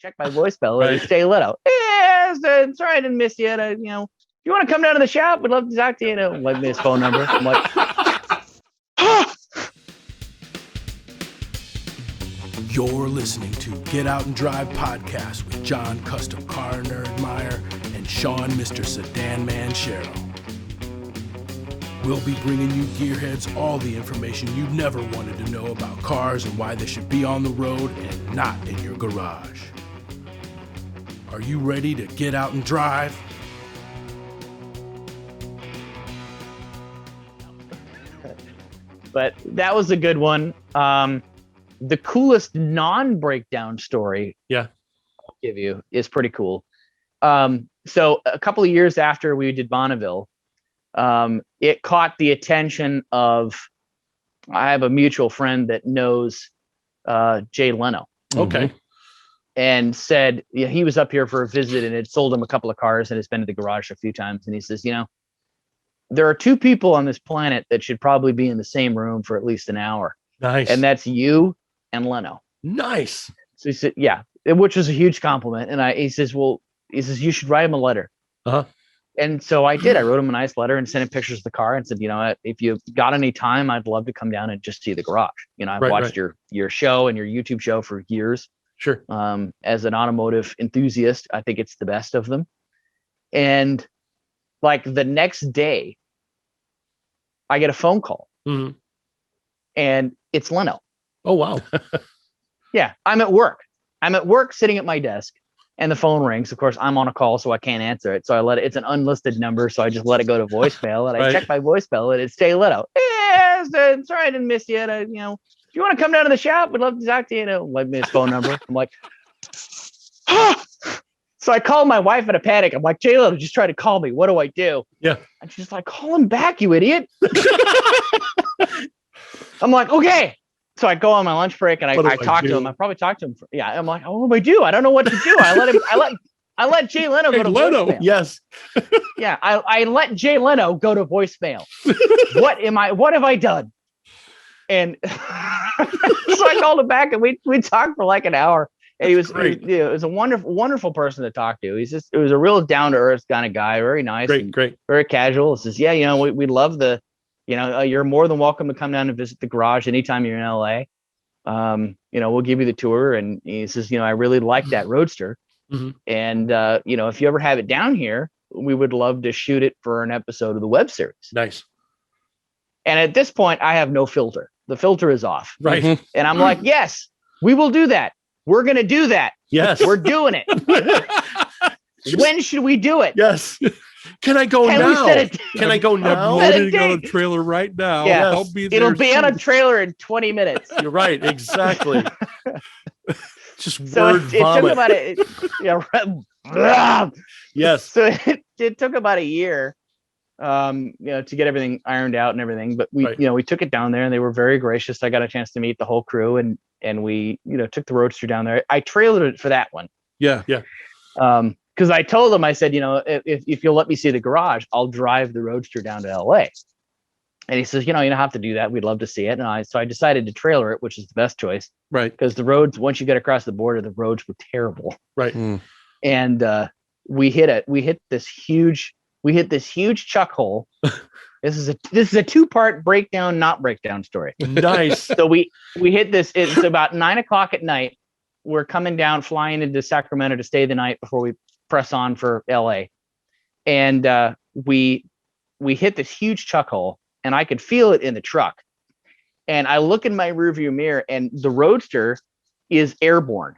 check my voicemail. And it's Jay Leno. Yeah, sorry I didn't miss you. You want to come down to the shop? We'd love to talk to you. Let me his phone number. I'm like, You're listening to Get.Out.N.Drive.Podcast with John, CustomCarNerd Meyer, and Shawn, MrSedanman Sherrill. We'll be bringing you gearheads all the information you never wanted to know about cars and why they should be on the road and not in your garage. Are you ready to get out and drive? But that was a good one. The coolest non-breakdown story I'll give you is pretty cool. So a couple of years after we did Bonneville, it caught the attention of, I have a mutual friend that knows Jay Leno. Okay. And said he was up here for a visit and had sold him a couple of cars and has been to the garage a few times. And he says, there are two people on this planet that should probably be in the same room for at least an hour. Nice. And that's you and Leno. Nice. So he said, yeah, which was a huge compliment. And he says, you should write him a letter. Uh-huh. And so I did. I wrote him a nice letter and sent him pictures of the car and said, if you got any time, I'd love to come down and just see the garage. I've watched your show and your YouTube show for years. Sure. As an automotive enthusiast, I think it's the best of them. And like the next day, I get a phone call and it's Leno. Oh, wow. Yeah. I'm at work sitting at my desk and the phone rings. Of course, I'm on a call, so I can't answer it. So it's an unlisted number. So I just let it go to voicemail and I check my voicemail and it's Jay Leno. Yeah, sorry I didn't miss you. If you want to come down to the shop, we'd love to talk to you. Let me his phone number. I'm like, So I called my wife in a panic. I'm like, Jay Leno just tried to call me. What do I do? Yeah. And she's like, call him back, you idiot. I'm like, okay. So I go on my lunch break and I talk to him. I probably talked to him. I'm like, oh, what do I do? I don't know what to do. I let Jay Leno go to voicemail. Yes. Yeah. I let Jay Leno go to voicemail. What have I done? And so I called him back and we talked for like an hour. And he was a wonderful person to talk to. It was a real down to earth kind of guy. Very nice. Great. Very casual. He says, we love you're more than welcome to come down and visit the garage anytime you're in LA. We'll give you the tour. And he says, I really like that Roadster. Mm-hmm. And, if you ever have it down here, we would love to shoot it for an episode of the web series. Nice. And at this point, I have no filter. The filter is off. Right. Mm-hmm. And I'm like, yes, we will do that. We're going to do that. Yes. We're doing it. When should we do it? Yes. Can I go now? Can I go now? I'm loading on a trailer right now. Yeah. I'll be there. It'll be on a trailer in 20 minutes. You're right. Exactly. Just word vomit. Yes. So it took about a year, to get everything ironed out and everything. But we took it down there and they were very gracious. I got a chance to meet the whole crew and we, took the Roadster down there. I trailered it for that one. Yeah. Yeah. Because I told them, I said, if you'll let me see the garage, I'll drive the Roadster down to LA. And he says, you don't have to do that. We'd love to see it. And so I decided to trailer it, which is the best choice. Right. Because the roads, once you get across the border, the roads were terrible. Right. Mm. And we hit this huge chuck hole. This is a 2-part breakdown, not breakdown story. Nice. So we hit this. It's about 9:00 at night. We're coming down, flying into Sacramento to stay the night before we press on for LA. And we hit this huge chuck hole and I could feel it in the truck. And I look in my rearview mirror and the Roadster is airborne.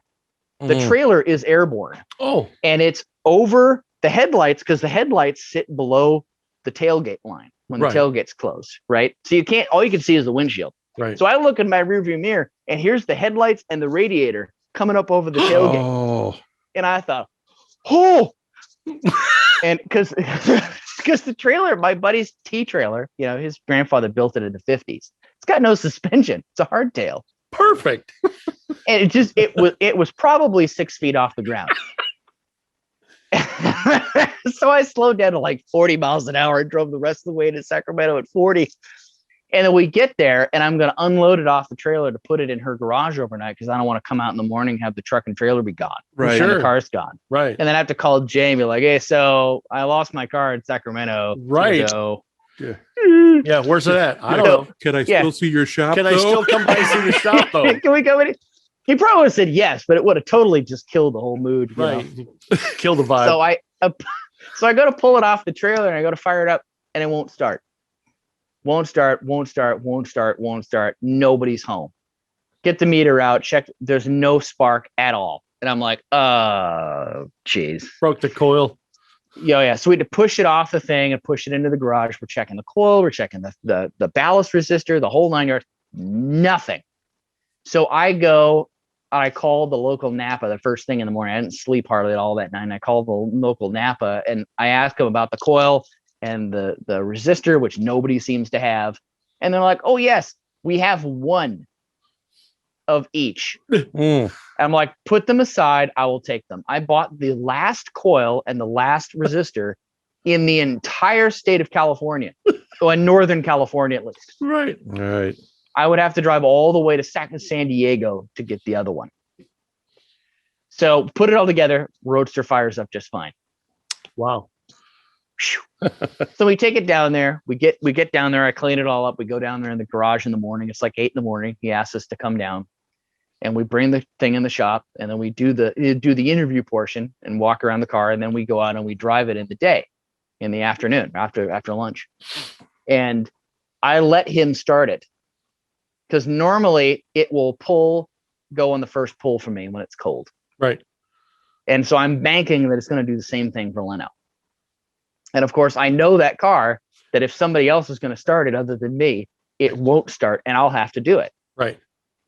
The trailer is airborne. Oh. And it's over the headlights because the headlights sit below the tailgate line when the tailgate's closed, right? So all you can see is the windshield. Right. So I look in my rearview mirror and here's the headlights and the radiator coming up over the tailgate. Oh. And I thought, and because the trailer, my buddy's T trailer, his grandfather built it in the 50s. It's got no suspension. It's a hardtail. Perfect. And it was probably 6 feet off the ground. So I slowed down to like 40 miles an hour and drove the rest of the way to Sacramento at 40. And then we get there, and I'm going to unload it off the trailer to put it in her garage overnight because I don't want to come out in the morning and have the truck and trailer be gone. Right. And the car's gone. Right. And then I have to call Jay and be like, hey, so I lost my car in Sacramento. Right. So, Yeah, where's it at? I don't know. Can I still see your shop? Can I still come by and see the shop though? Can we go in? He probably would have said yes, but it would have totally just killed the whole mood. You Right. know? Kill the vibe. So I go to pull it off the trailer and I go to fire it up and it won't start. Won't start. Nobody's home. Get the meter out. Check. There's no spark at all. And I'm like, geez. Broke the coil. Yeah. So we had to push it off the thing and push it into the garage. We're checking the coil. We're checking the ballast resistor, the whole 9 yards. Nothing. So I called the local Napa the first thing in the morning. I didn't sleep hardly at all that night. And I called the local Napa and I asked them about the coil and the resistor, which nobody seems to have. And they're like, oh, yes, we have one of each. I'm like, put them aside. I will take them. I bought the last coil and the last resistor in the entire state of California. So in Northern California, at least. Right. Right. I would have to drive all the way to San Diego to get the other one. So put it all together. Roadster fires up just fine. Wow. So we take it down there. We get down there. I clean it all up. We go down there in the garage in the morning. It's like 8 a.m. He asks us to come down, and we bring the thing in the shop, and then we do the interview portion and walk around the car, and then we go out and we drive it in the day, in the afternoon after lunch, and I let him start it because normally it will go on the first pull for me when it's cold. Right. And so I'm banking that it's going to do the same thing for Leno. And of course, I know that car, that if somebody else is going to start it other than me, it won't start and I'll have to do it. Right.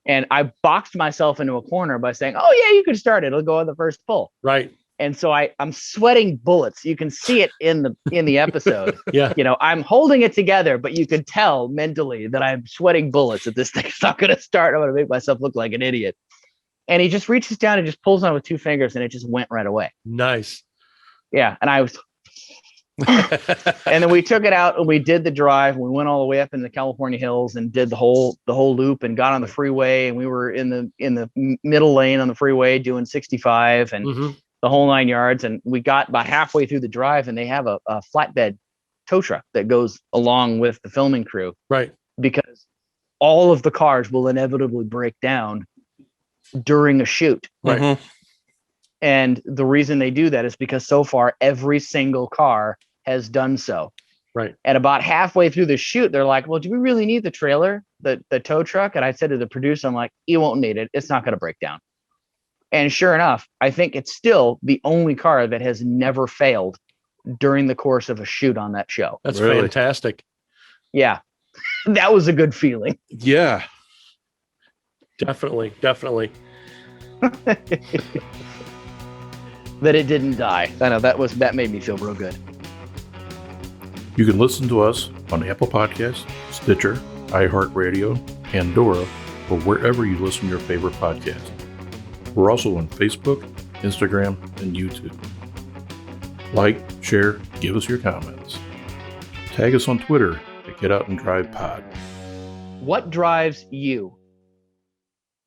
And I boxed myself into a corner by saying, oh, yeah, you can start it. It'll go on the first pull. Right. And so I'm sweating bullets. You can see it in the episode. Yeah. You know, I'm holding it together, but you could tell mentally that I'm sweating bullets that this thing's not going to start. I'm going to make myself look like an idiot. And he just reaches down and just pulls on with 2 fingers and it just went right away. Nice. Yeah. And I was... And then we took it out and we did the drive. We went all the way up in the California hills and did the whole loop and got on the freeway. And we were in the middle lane on the freeway doing 65 and the whole 9 yards. And we got about halfway through the drive and they have a flatbed tow truck that goes along with the filming crew. Right. Because all of the cars will inevitably break down during a shoot. Right. And the reason they do that is because so far every single car has done so. Right. And about halfway through the shoot, they're like, well, do we really need the trailer, the tow truck? And I said to the producer, I'm like, you won't need it. It's not going to break down. And sure enough, I think it's still the only car that has never failed during the course of a shoot on that show. That's Really? fantastic. Yeah. That was a good feeling. Yeah. Definitely. That it didn't die. I know that made me feel real good. You can listen to us on Apple Podcasts, Stitcher, iHeartRadio, Pandora, or wherever you listen to your favorite podcast. We're also on Facebook, Instagram, and YouTube. Like, share, give us your comments. Tag us on Twitter at Get.Out.N.Drive.Pod. What drives you?